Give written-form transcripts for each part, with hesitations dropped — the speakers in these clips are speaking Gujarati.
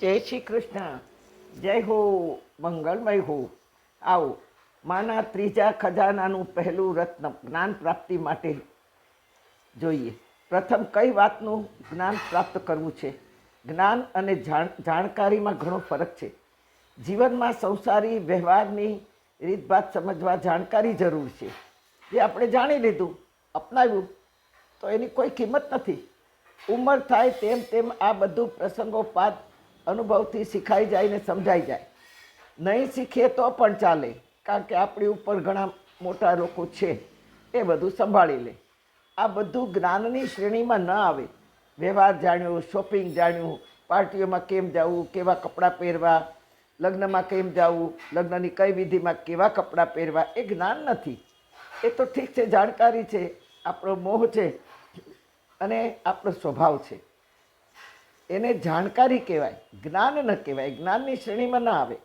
જય શ્રી કૃષ્ણ. જય હો, મંગળમય હો. આવો, માના ત્રીજા ખજાનાનું પહેલું રત્ન જ્ઞાન પ્રાપ્તિ માટે જોઈએ. પ્રથમ કઈ વાતનું જ્ઞાન પ્રાપ્ત કરવું છે? જ્ઞાન અને જાણકારીમાં ઘણો ફરક છે. જીવનમાં સંસારી વ્યવહારની રીતભાત સમજવા જાણકારી જરૂર છે. જે આપણે જાણી લીધું, અપનાવ્યું, તો એની કોઈ કિંમત નથી. ઉંમર થાય તેમ તેમ આ બધું પ્રસંગોપાત અનુભવથી શીખાઈ જાય ને સમજાઈ જાય. નહીં શીખીએ તો પણ ચાલે, કારણ કે આપણી ઉપર ઘણા મોટા લોકો છે, એ બધું સંભાળી લે. આ બધું જ્ઞાનની શ્રેણીમાં ન આવે. વ્યવહાર જાણ્યો, શોપિંગ જાણ્યું, પાર્ટીઓમાં કેમ જવું, કેવા કપડાં પહેરવા, લગ્નમાં કેમ જવું, લગ્નની કઈ વિધિમાં કેવા કપડાં પહેરવા, એ જ્ઞાન નથી. એ તો ઠીક છે, જાણકારી છે, આપણો મોહ છે અને આપણો સ્વભાવ છે. એને જાણકારી કહેવાય, જ્ઞાન ન કહેવાય. જ્ઞાનની શ્રેણીમાં ના આવે.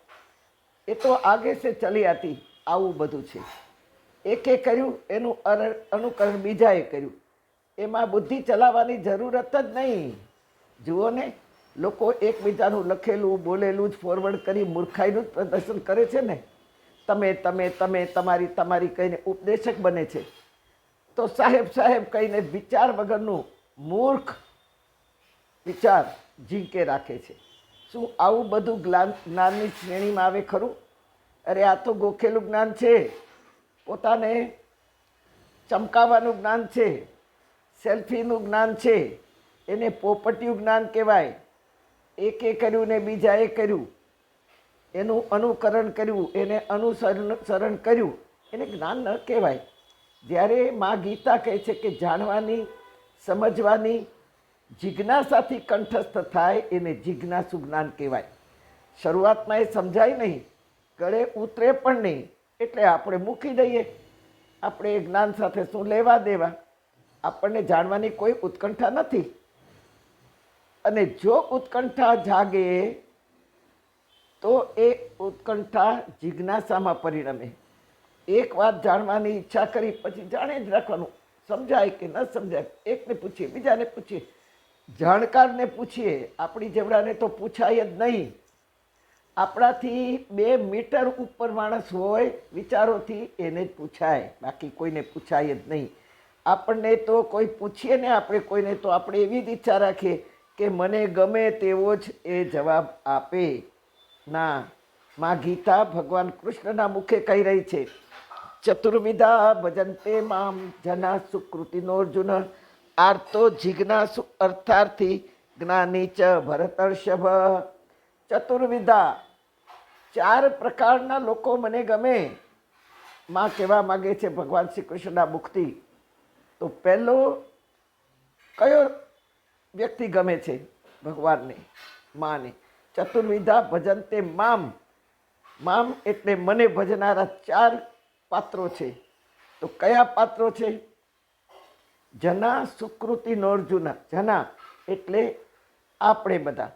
એ તો આગે સે ચલી આતી, આવું બધું છે. એકે કર્યું એનું અનુકરણ બીજાએ કર્યું. એમાં બુદ્ધિ ચલાવવાની જરૂરત જ નહીં. જુઓ ને, લોકો એકબીજાનું લખેલું બોલેલું જ ફોરવર્ડ કરી મૂર્ખાઈનું જ પ્રદર્શન કરે છે ને. તમે તમે તમે તમારી તમારી કહીને ઉપદેશક બને છે, તો સાહેબ સાહેબ કહીને વિચાર વગરનું મૂર્ખ વિચાર ઝીંકે રાખે છે. શું આવું બધું જ્ઞાનની શ્રેણીમાં આવે ખરું? અરે આ તો ગોખેલું જ્ઞાન છે, પોતાને ચમકાવવાનું જ્ઞાન છે, સેલ્ફીનું જ્ઞાન છે. એને પોપટિયું જ્ઞાન કહેવાય. એકે કર્યું ને બીજાએ કર્યું, એનું અનુકરણ કર્યું, એને અનુસરણ કર્યું, એને જ્ઞાન ન કહેવાય. જ્યારે મા ગીતા કહે છે કે જાણવાની, સમજવાની જિજ્ઞાસાથી કંઠસ્થ થાય, એને જિજ્ઞાસુ જ્ઞાન કહેવાય. શરૂઆતમાં એ સમજાય નહીં, ગળે ઉતરે પણ નહીં, એટલે આપણે મૂકી દઈએ. આપણે એ જ્ઞાન સાથે શું લેવા દેવા? આપણને જાણવાની કોઈ ઉત્કંઠા નથી. અને જો ઉત્કંઠા જાગે તો એ ઉત્કંઠા જિજ્ઞાસામાં પરિણમે. એક વાત જાણવાની ઈચ્છા કરી, પછી જાણે જ રાખવાનું. સમજાય કે ન સમજાય, એકને પૂછીએ, બીજાને પૂછીએ, જાણકારને પૂછીએ. આપણી જેવડાને તો પૂછાય જ નહીં. આપણાથી 2 મીટર ઉપર માણસ હોય વિચારોથી, એને જ પૂછાય, બાકી કોઈને પૂછાય જ નહીં. આપણને તો કોઈ પૂછીએ ને આપણે કોઈને, તો આપણે એવી જ ઈચ્છા રાખીએ કે મને ગમે તેવો જ એ જવાબ આપે. ના, માં ગીતા ભગવાન કૃષ્ણના મુખે કહી રહી છે, ચતુર્વિધા ભજન્તે મામ જના સુકૃતિનો અર્જુન આર્તો જિજ્ઞાસુ અર્થાર્થી જ્ઞાની ચ ભરતર્ષભ. ચતુર્વિધા, 4 પ્રકારના લોકો મને ગમે, માં કહેવા માગે છે ભગવાન શ્રી કૃષ્ણના મુખથી. તો પહેલો કયો વ્યક્તિ ગમે છે ભગવાનને, માને? ચતુર્વિધા ભજન્તે મામ. મામ એટલે મને ભજનારા 4 પાત્રો છે. તો કયા પાત્રો છે? જના સુકૃતિ નોર્જુન. જના એટલે આપણે બધા,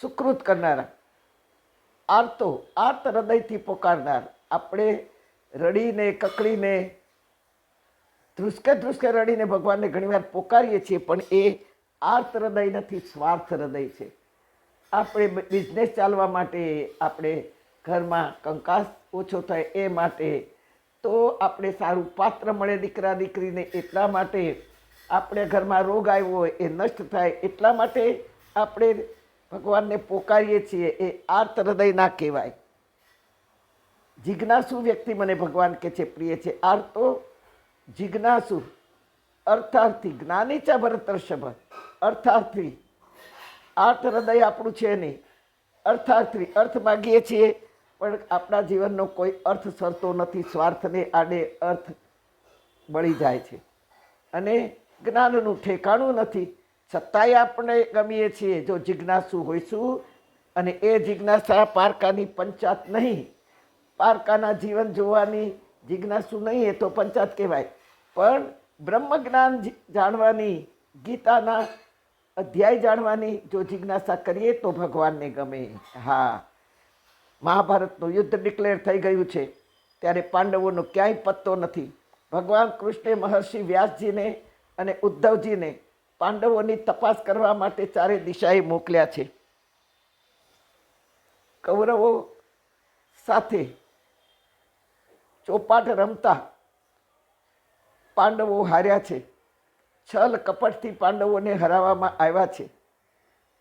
સુકૃત કરનારા, આર્તો આર્ત હૃદયથી પોકારનાર. આપણે રડીને કકડીને ધ્રુસકે ધ્રુસકે રડીને ભગવાનને ઘણીવાર પોકારીએ છીએ, પણ એ આર્ત હૃદય નથી, સ્વાર્થ હૃદય છે. આપણે બિઝનેસ ચાલવા માટે, આપણે ઘરમાં કંકાસ ઓછો થાય એ માટે, તો આપણે સારું પાત્ર મળે દીકરા દીકરીને એટલા માટે, આપણે ઘરમાં રોગ આવ્યો હોય એ નષ્ટ થાય એટલા માટે આપણે ભગવાનને પોકારીએ છીએ. એ આર્ત હૃદય ના કહેવાય. જિજ્ઞાસુ વ્યક્તિ મને ભગવાન કે છે પ્રિય છે. આર્તો જિજ્ઞાસુ અર્થાર્થી જ્ઞાની ચા ભરતર્ષભ. અર્થાર્થી, આર્ત હૃદય આપણું છે નહીં. અર્થાર્થી, અર્થ માગીએ છીએ પણ આપણા જીવનનો કોઈ અર્થ સરતો નથી. સ્વાર્થને આડે અર્થ બળી જાય છે અને જ્ઞાનનું ઠેકાણું નથી. છતાંય આપણે ગમીએ છીએ જો જિજ્ઞાસુ હોઈશું. અને એ જિજ્ઞાસા પારકાની પંચાત નહીં, પારકાના જીવન જોવાની જિજ્ઞાસુ નહીં, એ તો પંચાત કહેવાય. પણ બ્રહ્મ જ્ઞાન જાણવાની, ગીતાના અધ્યાય જાણવાની જો જિજ્ઞાસા કરીએ તો ભગવાનને ગમે. હા, મહાભારતનું યુદ્ધ ડિક્લેર થઈ ગયું છે, ત્યારે પાંડવોનો ક્યાંય પત્તો નથી. ભગવાન કૃષ્ણે મહર્ષિ વ્યાસજીને અને ઉદ્ધવજીને પાંડવોની તપાસ કરવા માટે 4 દિશાએ મોકલ્યા છે. કૌરવો સાથે ચોપાટ રમતા પાંડવો હાર્યા છે. છલ કપટથી પાંડવોને હરાવવામાં આવ્યા છે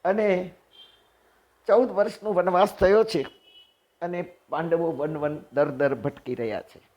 અને 14 વર્ષનો વનવાસ થયો છે અને પાંડવો વન દર ભટકી રહ્યા છે.